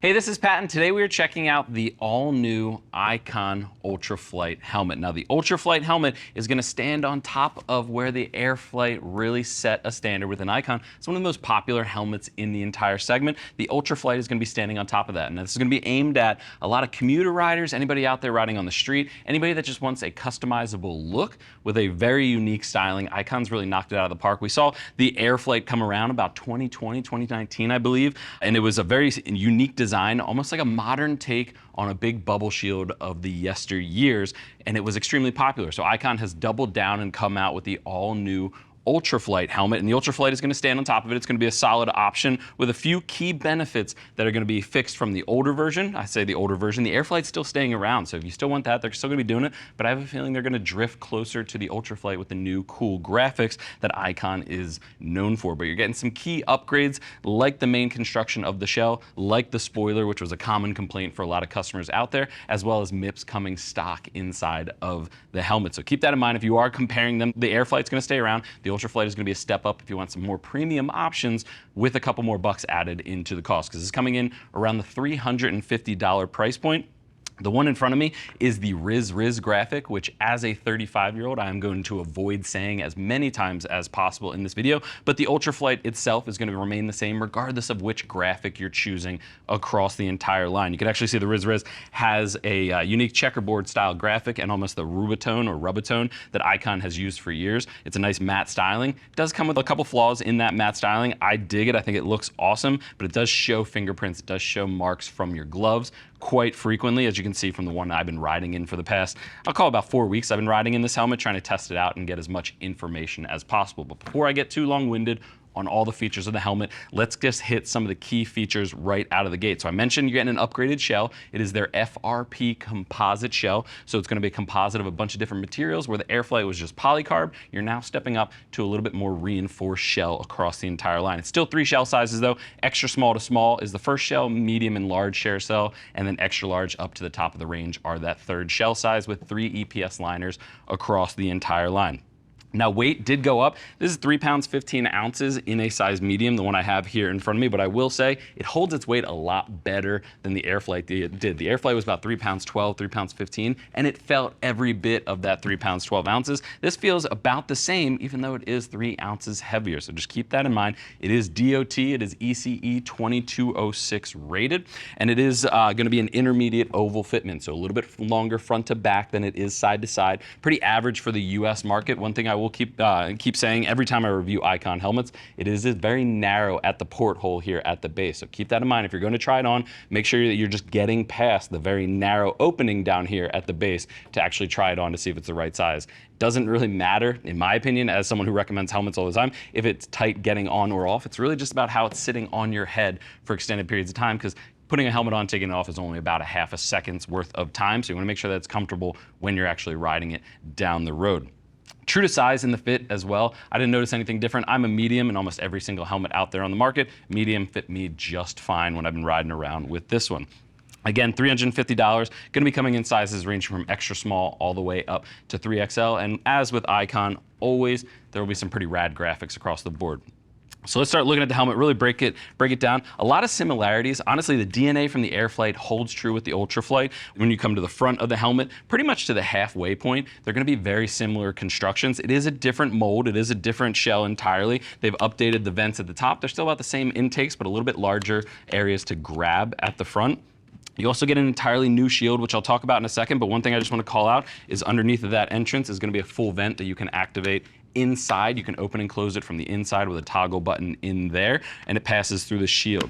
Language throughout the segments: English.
Hey, this is Pat, and today we are checking out the all-new Icon Ultraflite Helmet. Now, the Ultraflite Helmet is going to stand on top of where the Airflite really set a standard with an Icon. It's one of the most popular helmets in the entire segment. The Ultraflite is going to be standing on top of that, and this is going to be aimed at a lot of commuter riders, anybody out there riding on the street, anybody that just wants a customizable look with a very unique styling. Icon's really knocked it out of the park. We saw the Airflite come around about 2020, 2019, I believe, and it was a very unique design, almost like a modern take on a big bubble shield of the yesteryears, and it was extremely popular. So Icon has doubled down and come out with the all-new Ultraflite helmet, and the Ultraflite is going to stand on top of it. It's going to be a solid option with a few key benefits that are going to be fixed from the older version. I say the older version. The Airflite's still staying around, so if you still want that, they're still going to be doing it, but I have a feeling they're going to drift closer to the Ultraflite with the new cool graphics that Icon is known for. But you're getting some key upgrades like the main construction of the shell, like the spoiler, which was a common complaint for a lot of customers out there, as well as Mips coming stock inside of the helmet. So keep that in mind if you are comparing them. The Airflite's going to stay around. The Ultraflite is going to be a step up if you want some more premium options with a couple more bucks added into the cost, because it's coming in around the $350 price point. The one in front of me is the Riz graphic, which as a 35-year-old, I am going to avoid saying as many times as possible in this video, but the Ultraflite itself is going to remain the same regardless of which graphic you're choosing across the entire line. You can actually see the Riz has a unique checkerboard style graphic and almost the rubitone that Icon has used for years. It's a nice matte styling. It does come with a couple flaws in that matte styling. I dig it. I think it looks awesome, but it does show fingerprints. It does show marks from your gloves quite frequently, as you can see from the one I've been riding in for the past, I'll call it about 4 weeks. I've been riding in this helmet, trying to test it out and get as much information as possible. But before I get too long-winded on all the features of the helmet, let's just hit some of the key features right out of the gate. So I mentioned you're getting an upgraded shell. It is their FRP composite shell. So it's going to be a composite of a bunch of different materials. Where the Airflite was just polycarb, you're now stepping up to a little bit more reinforced shell across the entire line. It's still 3 shell sizes though. Extra small to small is the first shell, medium and large share cell, and then extra large up to the top of the range are that third shell size with 3 EPS liners across the entire line. Now, weight did go up. This is 3 pounds 15 ounces in a size medium, the one I have here in front of me, but I will say it holds its weight a lot better than the Airflite did. The Airflite was about 3 pounds 12, 3 pounds 15, and it felt every bit of that 3 pounds 12 ounces. This feels about the same, even though it is 3 ounces heavier. So just keep that in mind. It is DOT, it is ECE 2206 rated, and it is going to be an intermediate oval fitment, so a little bit longer front to back than it is side to side. Pretty average for the US market. One thing I will keep saying every time I review Icon helmets, it is very narrow at the porthole here at the base. So keep that in mind. If you're going to try it on, make sure that you're just getting past the very narrow opening down here at the base to actually try it on to see if it's the right size. Doesn't really matter, in my opinion, as someone who recommends helmets all the time, if it's tight getting on or off. It's really just about how it's sitting on your head for extended periods of time, because putting a helmet on, taking it off is only about a half a second's worth of time. So you want to make sure that it's comfortable when you're actually riding it down the road. True to size in the fit as well. I didn't notice anything different. I'm a medium, and almost every single helmet out there on the market, medium fit me just fine when I've been riding around with this one. Again, $350, going to be coming in sizes ranging from extra small all the way up to 3XL. And as with Icon, always, there will be some pretty rad graphics across the board. So let's start looking at the helmet, really break it down. A lot of similarities. Honestly, the DNA from the Airflite holds true with the Ultraflite. When you come to the front of the helmet, pretty much to the halfway point, they're going to be very similar constructions. It is a different mold. It is a different shell entirely. They've updated the vents at the top. They're still about the same intakes, but a little bit larger areas to grab at the front. You also get an entirely new shield, which I'll talk about in a second, but one thing I just want to call out is underneath of that entrance is going to be a full vent that you can activate inside. You can open and close it from the inside with a toggle button in there, and it passes through the shield.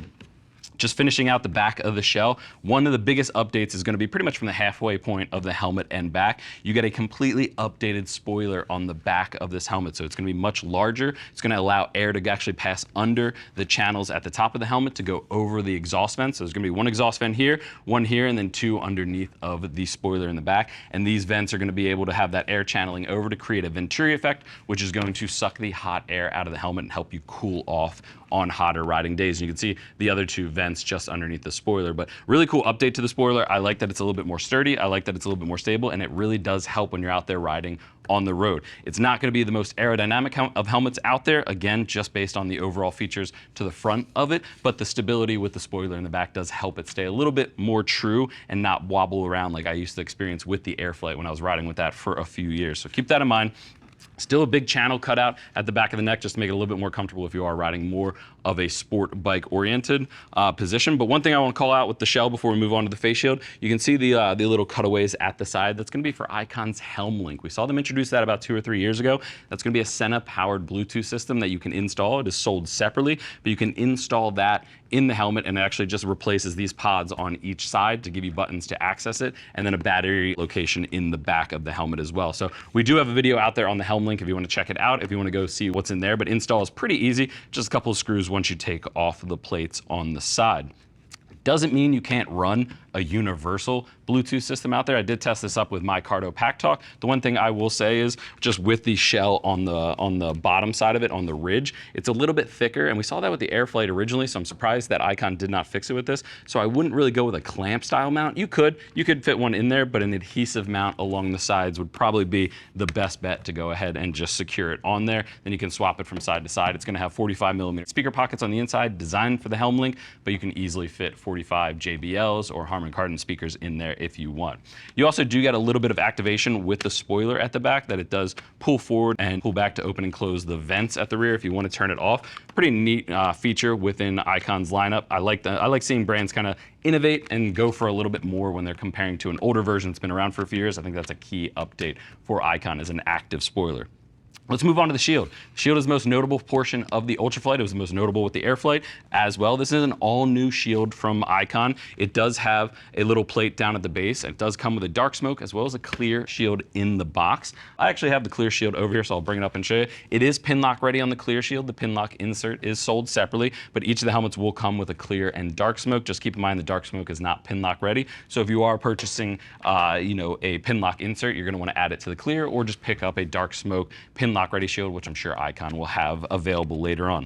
Just finishing out the back of the shell, one of the biggest updates is going to be pretty much from the halfway point of the helmet and back. You get a completely updated spoiler on the back of this helmet, so it's going to be much larger. It's going to allow air to actually pass under the channels at the top of the helmet to go over the exhaust vent. So there's going to be one exhaust vent here, one here, and then 2 underneath of the spoiler in the back. And these vents are going to be able to have that air channeling over to create a Venturi effect, which is going to suck the hot air out of the helmet and help you cool off on hotter riding days. And you can see the other 2 vents vents just underneath the spoiler. But really cool update to the spoiler. I like that it's a little bit more sturdy. I like that it's a little bit more stable, and it really does help when you're out there riding on the road. It's not going to be the most aerodynamic of helmets out there, again, just based on the overall features to the front of it, but the stability with the spoiler in the back does help it stay a little bit more true and not wobble around like I used to experience with the Airflite when I was riding with that for a few years. So keep that in mind. Still a big channel cutout at the back of the neck just to make it a little bit more comfortable if you are riding more of a sport bike oriented position. But one thing I want to call out with the shell before we move on to the face shield, you can see the little cutaways at the side. That's going to be for Icon's Helm Link. We saw them introduce that about 2 or 3 years ago. That's going to be a Senna powered Bluetooth system that you can install. It is sold separately, but you can install that in the helmet, and it actually just replaces these pods on each side to give you buttons to access it, and then a battery location in the back of the helmet as well. So we do have a video out there on the Helm Link if you want to check it out, if you want to go see what's in there, but install is pretty easy. Just a couple of screws once you take off the plates on the side. Doesn't mean you can't run a universal Bluetooth system out there. I did test this up with my Cardo Pack Talk. The one thing I will say is just with the shell on the bottom side of it, on the ridge, it's a little bit thicker, and we saw that with the Airflite originally, so I'm surprised that Icon did not fix it with this. So I wouldn't really go with a clamp style mount. You could fit one in there, but an adhesive mount along the sides would probably be the best bet to go ahead and just secure it on there. Then you can swap it from side to side. It's gonna have 45mm speaker pockets on the inside, designed for the Helm Link, but you can easily fit 45 JBLs or Harman Kardon speakers in there if you want. You also do get a little bit of activation with the spoiler at the back, that it does pull forward and pull back to open and close the vents at the rear if you want to turn it off. Pretty neat feature within Icon's lineup. I like seeing brands kind of innovate and go for a little bit more when they're comparing to an older version that's been around for a few years. I think that's a key update for Icon as an active spoiler. Let's move on to the shield. The shield is the most notable portion of the Ultraflite. It was the most notable with the Airflite as well. This is an all-new shield from Icon. It does have a little plate down at the base. It does come with a dark smoke as well as a clear shield in the box. I actually have the clear shield over here, so I'll bring it up and show you. It is Pinlock ready on the clear shield. The Pinlock insert is sold separately, but each of the helmets will come with a clear and dark smoke. Just keep in mind the dark smoke is not Pinlock ready. So if you are purchasing a Pinlock insert, you're gonna wanna add it to the clear, or just pick up a dark smoke Pinlock ready shield, which I'm sure Icon will have available later on.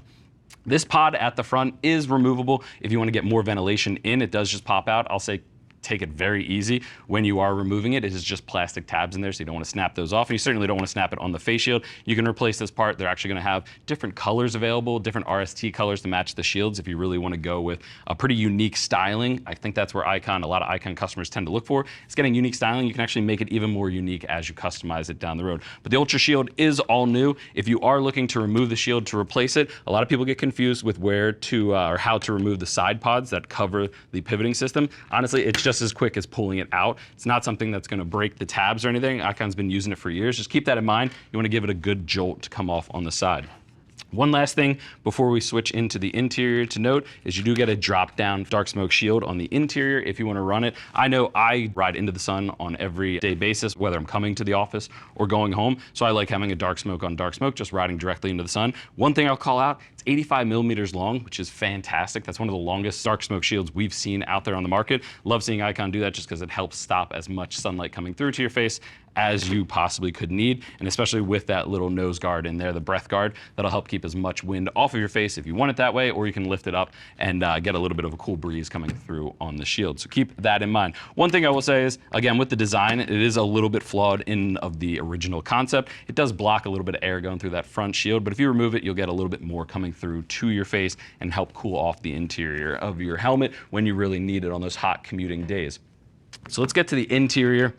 This pod at the front is removable. If you want to get more ventilation in, it does just pop out. I'll say take it very easy when you are removing it. It is just plastic tabs in there, so you don't want to snap those off, and you certainly don't want to snap it on the face shield. You can replace this part. They're actually going to have different colors available, different RST colors to match the shields if you really want to go with a pretty unique styling. I think that's where a lot of Icon customers tend to look for. It's getting unique styling. You can actually make it even more unique as you customize it down the road. But the Ultrashield is all new. If you are looking to remove the shield to replace it, a lot of people get confused with where to or how to remove the side pods that cover the pivoting system. Honestly, it's just as quick as pulling it out. It's not something that's going to break the tabs or anything. Icon's been using it for years. Just keep that in mind. You want to give it a good jolt to come off on the side. One last thing before we switch into the interior to note is you do get a drop down dark smoke shield on the interior if you want to run it. I know I ride into the sun on every day basis, whether I'm coming to the office or going home. So I like having a dark smoke on dark smoke, just riding directly into the sun. One thing I'll call out, it's 85mm long, which is fantastic. That's one of the longest dark smoke shields we've seen out there on the market. Love seeing Icon do that just because it helps stop as much sunlight coming through to your face as you possibly could need, and especially with that little nose guard in there, the breath guard, that'll help keep as much wind off of your face if you want it that way, or you can lift it up and get a little bit of a cool breeze coming through on the shield. So keep that in mind. One thing I will say is, again, with the design, it is a little bit flawed in of the original concept. It does block a little bit of air going through that front shield, but if you remove it, you'll get a little bit more coming through to your face and help cool off the interior of your helmet when you really need it on those hot commuting days. So let's get to the interior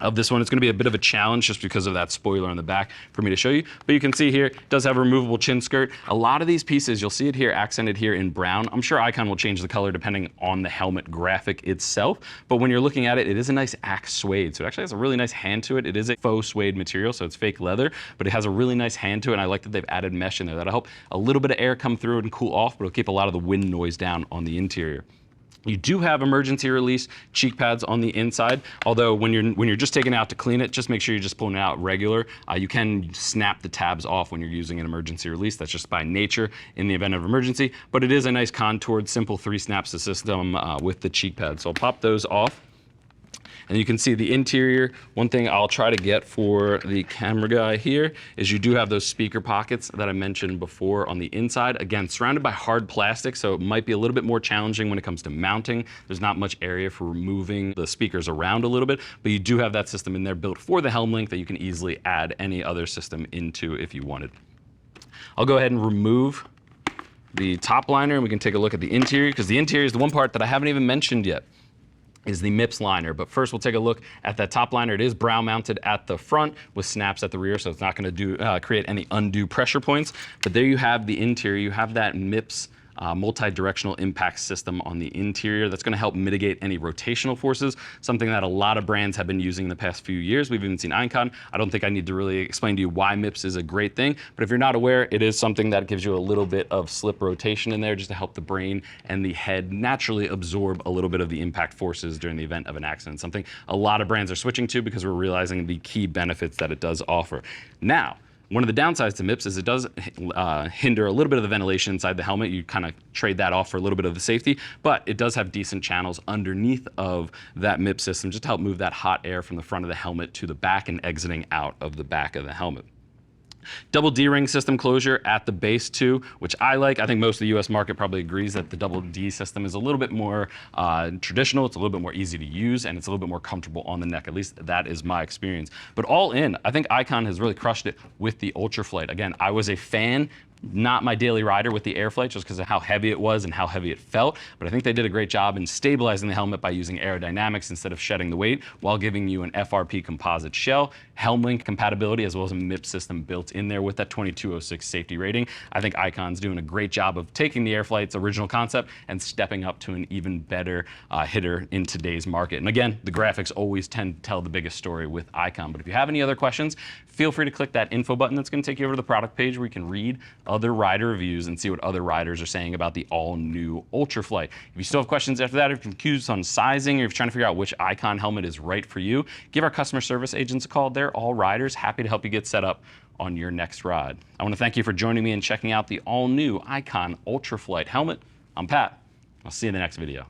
of this one. It's going to be a bit of a challenge just because of that spoiler on the back for me to show you, but you can see here it does have a removable chin skirt. A lot of these pieces, you'll see it here accented here in brown. I'm sure Icon will change the color depending on the helmet graphic itself, but when you're looking at it, it is a nice Axe suede, so it actually has a really nice hand to it. It is a faux suede material, so it's fake leather, but it has a really nice hand to it, and I like that they've added mesh in there. That'll help a little bit of air come through and cool off, but it'll keep a lot of the wind noise down on the interior. You do have emergency release cheek pads on the inside, although when you're just taking it out to clean it, just make sure you're just pulling it out regular. You can snap the tabs off when you're using an emergency release. That's just by nature in the event of emergency, but it is a nice contoured, simple 3 snaps system with the cheek pads. So I'll pop those off. And you can see the interior. One thing I'll try to get for the camera guy here is you do have those speaker pockets that I mentioned before on the inside. Again, surrounded by hard plastic, so it might be a little bit more challenging when it comes to mounting. There's not much area for removing the speakers around a little bit, but you do have that system in there built for the helm link that you can easily add any other system into if you wanted. I'll go ahead and remove the top liner and we can take a look at the interior, because the interior is the one part that I haven't even mentioned yet, is the Mips liner. But first we'll take a look at that top liner. It is brow mounted at the front with snaps at the rear, so it's not going to create any undue pressure points. But there you have the interior. You have that Mips multi-directional impact system on the interior that's going to help mitigate any rotational forces, something that a lot of brands have been using in the past few years. We've even seen Icon. I don't think I need to really explain to you why Mips is a great thing, but if you're not aware, it is something that gives you a little bit of slip rotation in there just to help the brain and the head naturally absorb a little bit of the impact forces during the event of an accident, something a lot of brands are switching to because we're realizing the key benefits that it does offer. Now, one of the downsides to Mips is it does hinder a little bit of the ventilation inside the helmet. You kind of trade that off for a little bit of the safety, but it does have decent channels underneath of that Mips system just to help move that hot air from the front of the helmet to the back and exiting out of the back of the helmet. Double D-ring system closure at the base too, which I like. I think most of the US market probably agrees that the double D system is a little bit more traditional, it's a little bit more easy to use, and it's a little bit more comfortable on the neck. At least that is my experience. But all in, I think Icon has really crushed it with the Ultraflite. Again, I was a fan, not my daily rider with the Airflite just because of how heavy it was and how heavy it felt, but I think they did a great job in stabilizing the helmet by using aerodynamics instead of shedding the weight while giving you an FRP composite shell, helm link compatibility, as well as a Mips system built in there with that 2206 safety rating. I think Icon's doing a great job of taking the Airflite's original concept and stepping up to an even better hitter in today's market. And again, the graphics always tend to tell the biggest story with Icon. But if you have any other questions, feel free to click that info button that's going to take you over to the product page where you can read other rider reviews and see what other riders are saying about the all-new Ultraflite. If you still have questions after that, if you're confused on sizing, or if you're trying to figure out which Icon helmet is right for you, give our customer service agents a call. They're all riders, happy to help you get set up on your next ride. I want to thank you for joining me and checking out the all-new Icon Ultraflite helmet. I'm Pat. I'll see you in the next video.